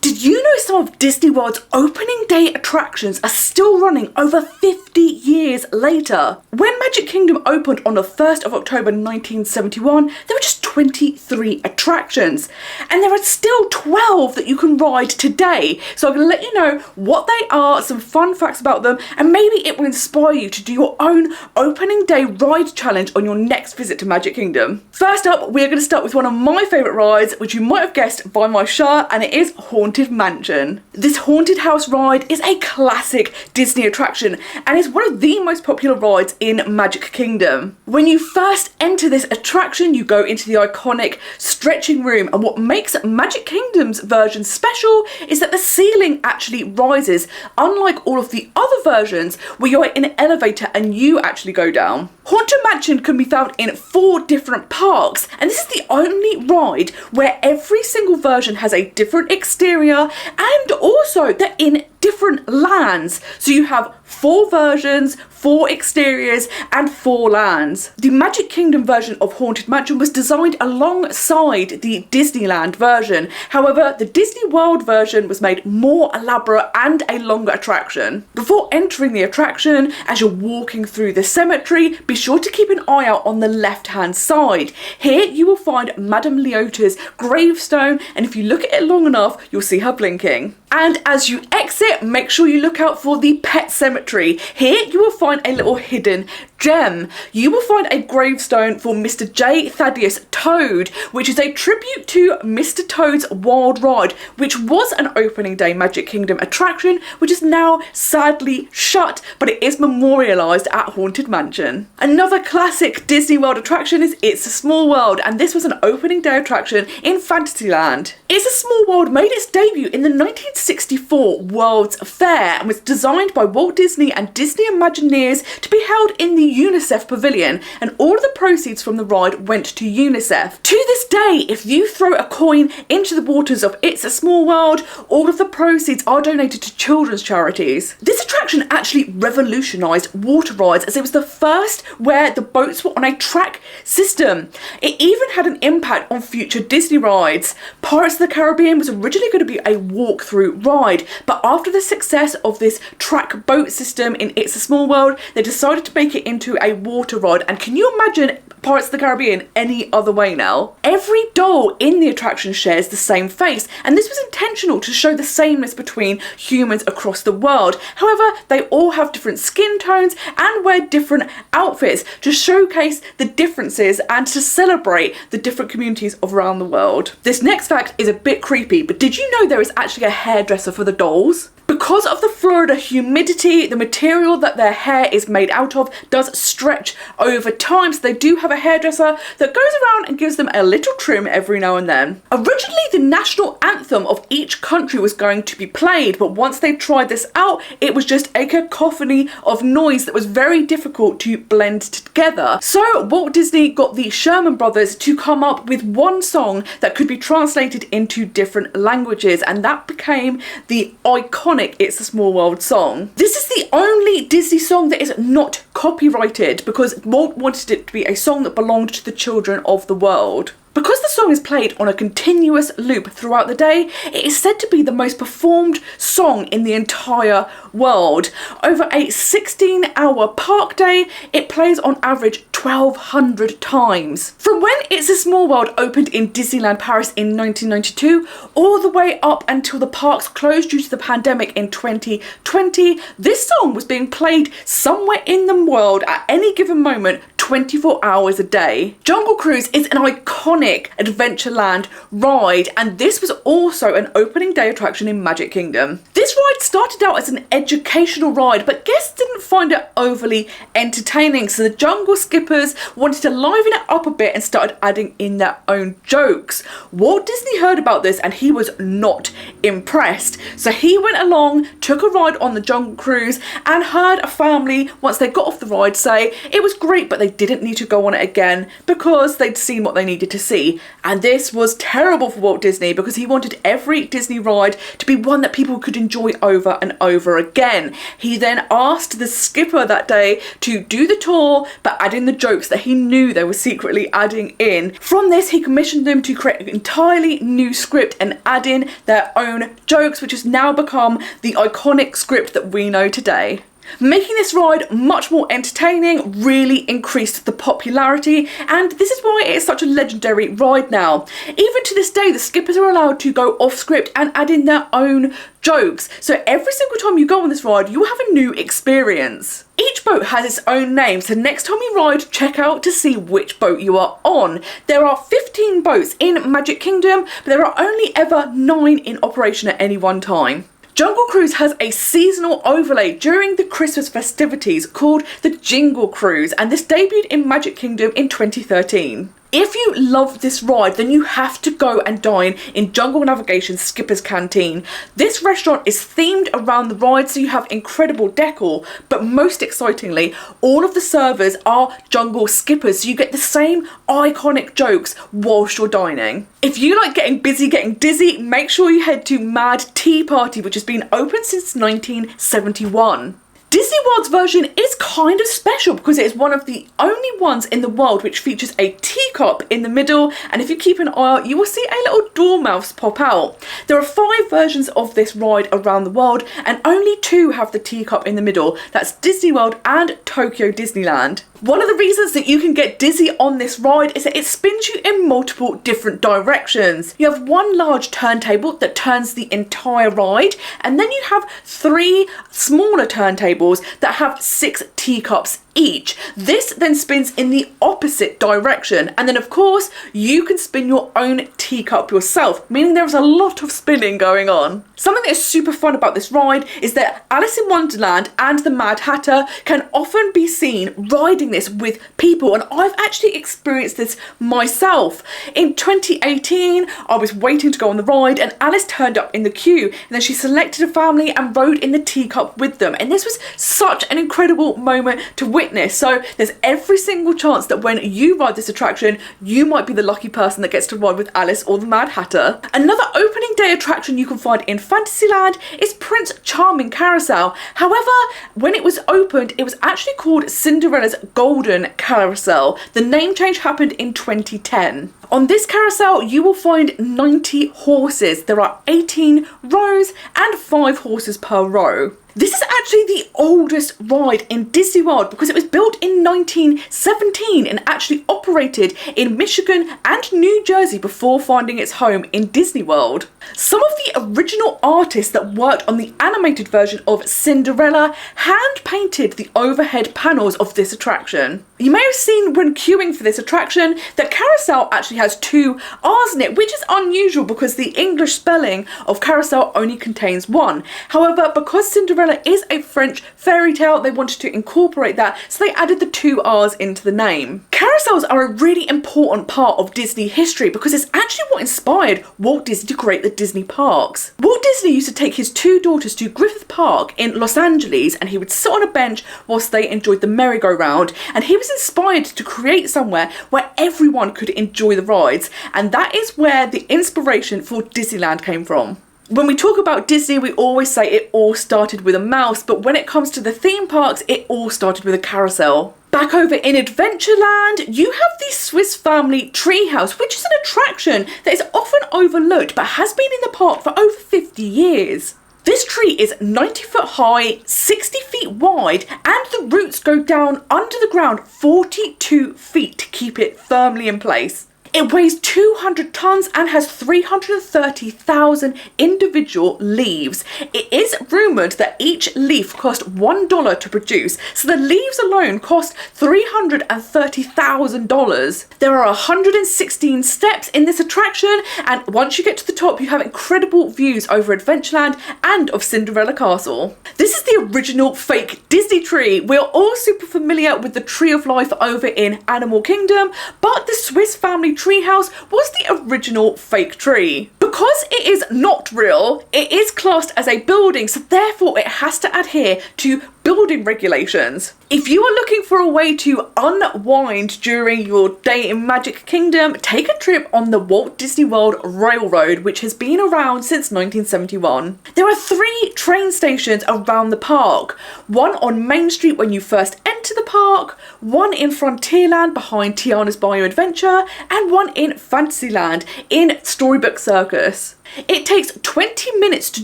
Did you know some of Disney World's opening day attractions are still running over 50 years later? When Magic Kingdom opened on the 1st of October 1971, there were just 23 attractions, and there are still 12 that you can ride today. So I'm going to let you know what they are, some fun facts about them, and maybe it will inspire you to do your own opening day ride challenge on your next visit to Magic Kingdom. First up, we're going to start with one of my favourite rides, which you might have guessed by my shirt, and it is Haunted Mansion. This haunted house ride is a classic Disney attraction and is one of the most popular rides in Magic Kingdom. When you first enter this attraction, you go into the iconic stretching room, and what makes Magic Kingdom's version special is that the ceiling actually rises, unlike all of the other versions where you're in an elevator and you actually go down. Haunted Mansion can be found in 4 different parks, and this is the only ride where every single version has a different exterior, and also they're in different lands. So you have 4 versions, 4 exteriors, and 4 lands. The Magic Kingdom version of Haunted Mansion was designed alongside the Disneyland version. However, the Disney World version was made more elaborate and a longer attraction. Before entering the attraction, as you're walking through the cemetery, be sure to keep an eye out on the left-hand side. Here you will find Madame Leota's gravestone, and if you look at it long enough, you'll see her blinking. And as you exit, make sure you look out for the pet cemetery. Here you will find a little hidden gem. You will find a gravestone for Mr. J. Thaddeus Toad, which is a tribute to Mr. Toad's Wild Ride, which was an opening day Magic Kingdom attraction, which is now sadly shut, but it is memorialised at Haunted Mansion. Another classic Disney World attraction is It's a Small World, and this was an opening day attraction in Fantasyland. It's a Small World made its debut in the 1964 World's Fair and was designed by Walt Disney and Disney Imagineers to be held in the UNICEF Pavilion, and all of the proceeds from the ride went to UNICEF. To this day, if you throw a coin into the waters of It's a Small World, all of the proceeds are donated to children's charities. This attraction actually revolutionised water rides, as it was the first where the boats were on a track system. It even had an impact on future Disney rides. Pirates of the Caribbean was originally going to be a walk-through ride, but after the success of this track boat system in It's a Small World, they decided to make it into a water ride. And can you imagine Pirates of the Caribbean any other way now? Every doll in the attraction shares the same face, and this was intentional to show the sameness between humans across the world. However, they all have different skin tones and wear different outfits to showcase the differences and to celebrate the different communities of around the world. This next fact is a bit creepy, but did you know there is actually a hairdresser for the dolls? Because of the Florida humidity, the material that their hair is made out of does stretch over time, so they do have a hairdresser that goes around and gives them a little trim every now and then. Originally, the national anthem of each country was going to be played, but once they tried this out, it was just a cacophony of noise that was very difficult to blend together. So Walt Disney got the Sherman Brothers to come up with one song that could be translated into different languages, and that became the iconic It's a Small World song. This is the only Disney song that is not copyrighted, because Walt wanted it to be a song that belonged to the children of the world. Because the song is played on a continuous loop throughout the day, it is said to be the most performed song in the entire world. Over a 16-hour park day, it plays on average 1,200 times. From when It's a Small World opened in Disneyland Paris in 1992, all the way up until the parks closed due to the pandemic in 2020, this song was being played somewhere in the world at any given moment, 24 hours a day. Jungle Cruise is an iconic Adventureland ride, and this was also an opening day attraction in Magic Kingdom. This ride started out as an educational ride, but guests didn't find it overly entertaining, so the Jungle Skippers wanted to liven it up a bit and started adding in their own jokes. Walt Disney heard about this and he was not impressed, so he went along, took a ride on the Jungle Cruise, and heard a family, once they got off the ride, say it was great, but they didn't need to go on it again because they'd seen what they needed to see. And this was terrible for Walt Disney, because he wanted every Disney ride to be one that people could enjoy over and over again. He then asked the skipper that day to do the tour, but add in the jokes that he knew they were secretly adding in. From this, he commissioned them to create an entirely new script and add in their own own jokes, which has now become the iconic script that we know today. Making this ride much more entertaining really increased the popularity, and this is why it is such a legendary ride now. Even to this day, the skippers are allowed to go off script and add in their own jokes, so every single time you go on this ride you will have a new experience. Each boat has its own name, so next time you ride, check out to see which boat you are on. There are 15 boats in Magic Kingdom, but there are only ever 9 in operation at any one time. Jungle Cruise has a seasonal overlay during the Christmas festivities called the Jingle Cruise, and this debuted in Magic Kingdom in 2013. If you love this ride, then you have to go and dine in Jungle Navigation's Skipper's Canteen. This restaurant is themed around the ride, so you have incredible decor, but most excitingly, all of the servers are Jungle skippers, so you get the same iconic jokes whilst you're dining. If you like getting busy, getting dizzy, make sure you head to Mad Tea Party, which has been open since 1971. Disney World's version is kind of special because it is one of the only ones in the world which features a teacup in the middle, and if you keep an eye out you will see a little dormouse pop out. There are 5 versions of this ride around the world and only 2 have the teacup in the middle. That's Disney World and Tokyo Disneyland. One of the reasons that you can get dizzy on this ride is that it spins you in multiple different directions. You have one large turntable that turns the entire ride, and then you have 3 smaller turntables that have 6 teacups each. This then spins in the opposite direction, and then of course you can spin your own teacup yourself, meaning there is a lot of spinning going on. Something that is super fun about this ride is that Alice in Wonderland and the Mad Hatter can often be seen riding this with people, and I've actually experienced this myself. In 2018 I was waiting to go on the ride and Alice turned up in the queue, and then she selected a family and rode in the teacup with them, and this was such an incredible moment to witness. So there's every single chance that when you ride this attraction you might be the lucky person that gets to ride with Alice or the Mad Hatter. Another opening day attraction you can find in Fantasyland is Prince Charming Carousel. However, when it was opened it was actually called Cinderella's Golden Carousel. The name change happened in 2010. On this carousel you will find 90 horses. There are 18 rows and 5 horses per row. This is actually the oldest ride in Disney World because it was built in 1917 and actually operated in Michigan and New Jersey before finding its home in Disney World. Some of the original artists that worked on the animated version of Cinderella hand painted the overhead panels of this attraction. You may have seen when queuing for this attraction that Carousel actually has 2 R's in it, which is unusual because the English spelling of Carousel only contains 1. However, because Cinderella is a French fairy tale, they wanted to incorporate that, so they added the 2 R's into the name. Carousels are a really important part of Disney history because it's actually what inspired Walt Disney to create the Disney parks. Walt Disney used to take his 2 daughters to Griffith Park in Los Angeles, and he would sit on a bench whilst they enjoyed the merry-go-round, and he was inspired to create somewhere where everyone could enjoy the rides, and that is where the inspiration for Disneyland came from. When we talk about Disney, we always say it all started with a mouse, but when it comes to the theme parks, it all started with a carousel. Back over in Adventureland, you have the Swiss Family Treehouse, which is an attraction that is often overlooked but has been in the park for over 50 years. This tree is 90 foot high, 60 feet wide, and the roots go down under the ground 42 feet to keep it firmly in place. It weighs 200 tons and has 330,000 individual leaves. It is rumoured that each leaf cost $1 to produce, so the leaves alone cost $330,000. There are 116 steps in this attraction, and once you get to the top you have incredible views over Adventureland and of Cinderella Castle. This is the original fake Disney tree. We're all super familiar with the Tree of Life over in Animal Kingdom, but the Swiss Family Treehouse was the original fake tree. Because it is not real, it is classed as a building, so therefore it has to adhere to building regulations. If you are looking for a way to unwind during your day in Magic Kingdom, take a trip on the Walt Disney World Railroad, which has been around since 1971. There are 3 train stations around the park. One on Main Street when you first enter the park, one in Frontierland behind Tiana's Bayou Adventure, and one in Fantasyland in Storybook Circus. It takes 20 minutes to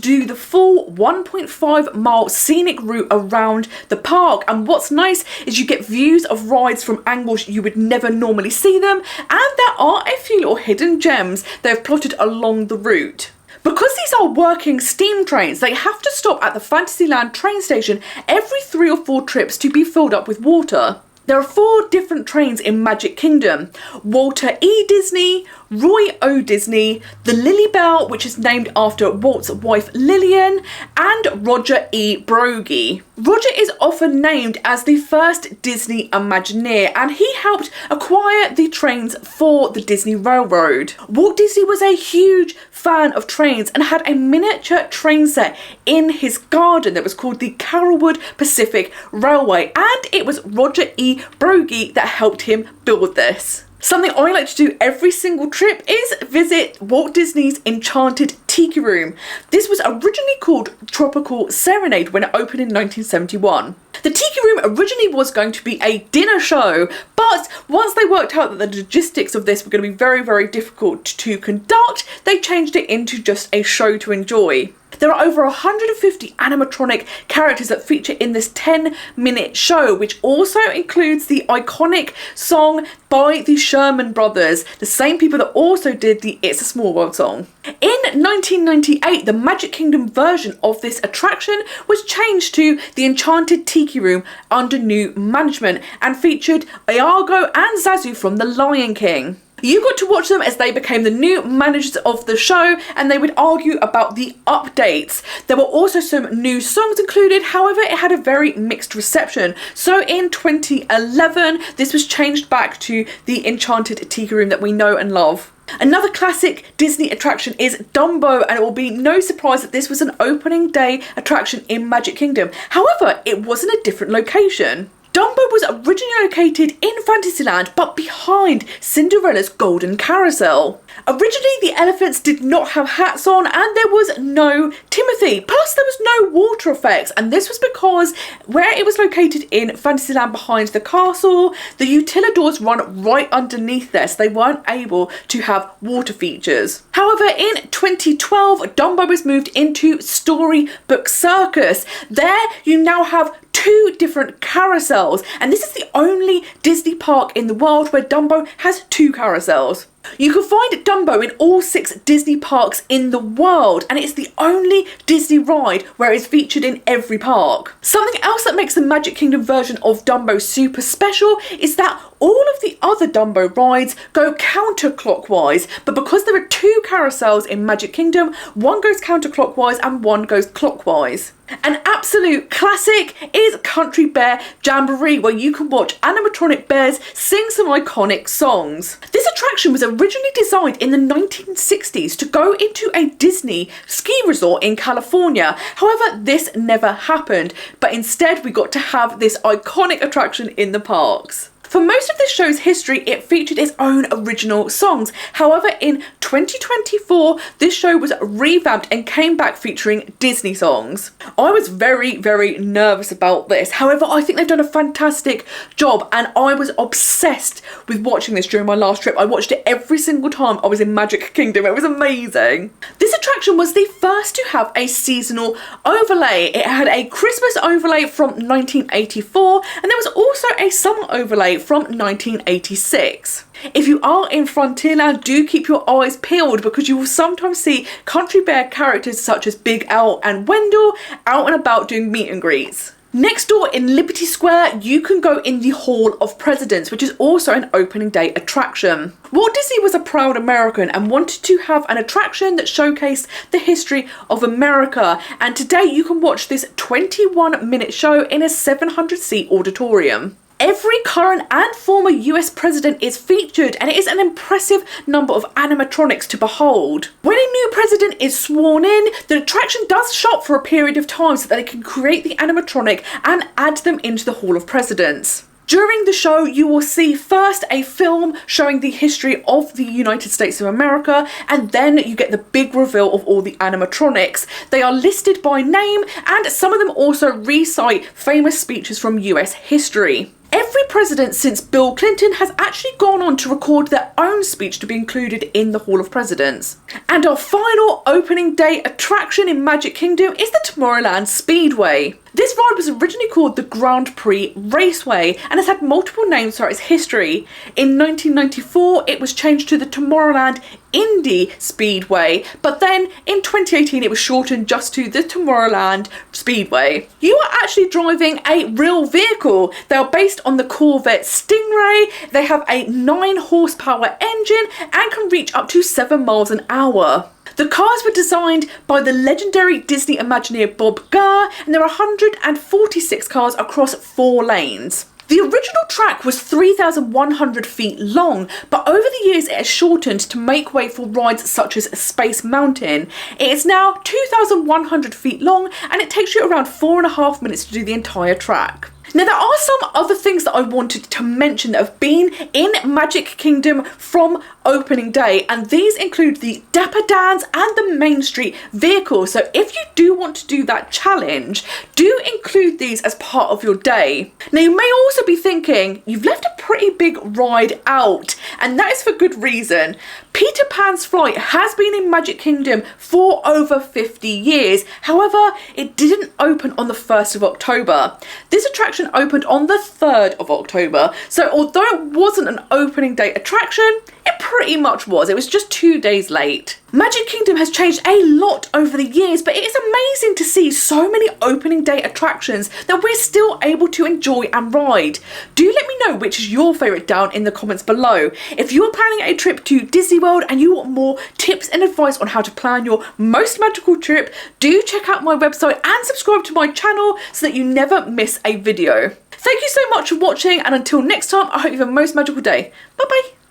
do the full 1.5-mile scenic route around the park, and what's nice is you get views of rides from angles you would never normally see them, and there are a few little hidden gems they've plotted along the route. Because these are working steam trains, they have to stop at the Fantasyland train station every 3 or 4 trips to be filled up with water. There are 4 different trains in Magic Kingdom: Walter E. Disney, Roy O. Disney, the Lily Bell, which is named after Walt's wife Lillian, and Roger E. Broggie. Roger is often named as the first Disney Imagineer, and he helped acquire the trains for the Disney Railroad. Walt Disney was a huge fan of trains and had a miniature train set in his garden that was called the Carrollwood Pacific Railway, and it was Roger E. Broggie that helped him build this. Something I like to do every single trip is visit Walt Disney's Enchanted Tiki Room. This was originally called Tropical Serenade when it opened in 1971. The Tiki Room originally was going to be a dinner show, but once they worked out that the logistics of this were going to be very, very difficult to conduct, they changed it into just a show to enjoy. There are over 150 animatronic characters that feature in this 10-minute show, which also includes the iconic song by the Sherman Brothers, the same people that also did the It's a Small World song. In 1998, the Magic Kingdom version of this attraction was changed to the Enchanted Tiki Room under new management and featured Iago and Zazu from The Lion King. You got to watch them as they became the new managers of the show, and they would argue about the updates. There were also some new songs included, however it had a very mixed reception. So in 2011 this was changed back to the Enchanted Tiki Room that we know and love. Another classic Disney attraction is Dumbo, and it will be no surprise that this was an opening day attraction in Magic Kingdom. However, it was in a different location. Dumbo was originally located in Fantasyland, but behind Cinderella's golden carousel. Originally, the elephants did not have hats on, and there was no Timothy. Plus, there was no water effects, and this was because where it was located in Fantasyland behind the castle, the Utilidors run right underneath there, so they weren't able to have water features. However, in 2012, Dumbo was moved into Storybook Circus. There, you now have 2 different carousels, and this is the only Disney park in the world where Dumbo has 2 carousels. You can find Dumbo in all 6 Disney parks in the world, and it's the only Disney ride where it's featured in every park. Something else that makes the Magic Kingdom version of Dumbo super special is that all of the other Dumbo rides go counterclockwise, but because there are 2 carousels in Magic Kingdom, one goes counterclockwise and one goes clockwise. An absolute classic is Country Bear Jamboree, where you can watch animatronic bears sing some iconic songs. This attraction was originally designed in the 1960s to go into a Disney ski resort in California. However, this never happened, but instead we got to have this iconic attraction in the parks. For most of this show's history, it featured its own original songs. However, in 2024, this show was revamped and came back featuring Disney songs. I was very, very nervous about this. However, I think they've done a fantastic job, and I was obsessed with watching this during my last trip. I watched it every single time I was in Magic Kingdom. It was amazing. This attraction was the first to have a seasonal overlay. It had a Christmas overlay from 1984, and there was also a summer overlay from 1986. If you are in Frontierland, do keep your eyes peeled, because you will sometimes see Country Bear characters such as Big Al and Wendell out and about doing meet and greets. Next door in Liberty Square, you can go in the Hall of Presidents, which is also an opening day attraction. Walt Disney was a proud American and wanted to have an attraction that showcased the history of America, and today you can watch this 21-minute show in a 700-seat auditorium. Every current and former US president is featured, and it is an impressive number of animatronics to behold. When a new president is sworn in, the attraction does shop for a period of time so that they can create the animatronic and add them into the Hall of Presidents. During the show, you will see first a film showing the history of the United States of America, and then you get the big reveal of all the animatronics. They are listed by name, and some of them also recite famous speeches from US history. Every president since Bill Clinton has actually gone on to record their own speech to be included in the Hall of Presidents. And our final opening day attraction in Magic Kingdom is the Tomorrowland Speedway. This ride was originally called the Grand Prix Raceway and has had multiple names throughout its history. In 1994, it was changed to the Tomorrowland Indy Speedway, but then in 2018 it was shortened just to the Tomorrowland Speedway. You are actually driving a real vehicle. They are based on the Corvette Stingray. They have a 9 horsepower engine and can reach up to 7 miles an hour. The cars were designed by the legendary Disney Imagineer Bob Gurr, and there are 146 cars across 4 lanes. The original track was 3,100 feet long, but over the years it has shortened to make way for rides such as Space Mountain. It is now 2,100 feet long and it takes you around 4.5 minutes to do the entire track. Now there are some other things that I wanted to mention that have been in Magic Kingdom from opening day, and these include the Dapper Dans and the Main Street vehicles. So if you do want to do that challenge, do include these as part of your day. Now you may also be thinking, you've left a pretty big ride out, and that is for good reason. Peter Pan's Flight has been in Magic Kingdom for over 50 years. However, it didn't open on the 1st of October. This attraction opened on the 3rd of October. So although it wasn't an opening day attraction, it pretty much was. It was just 2 days late. Magic Kingdom has changed a lot over the years, but it is amazing to see so many opening day attractions that we're still able to enjoy and ride. Do let me know which is your favourite down in the comments below. If you're planning a trip to Disney World and you want more tips and advice on how to plan your most magical trip, do check out my website and subscribe to my channel so that you never miss a video. Thank you so much for watching, and until next time, I hope you have a most magical day. Bye bye.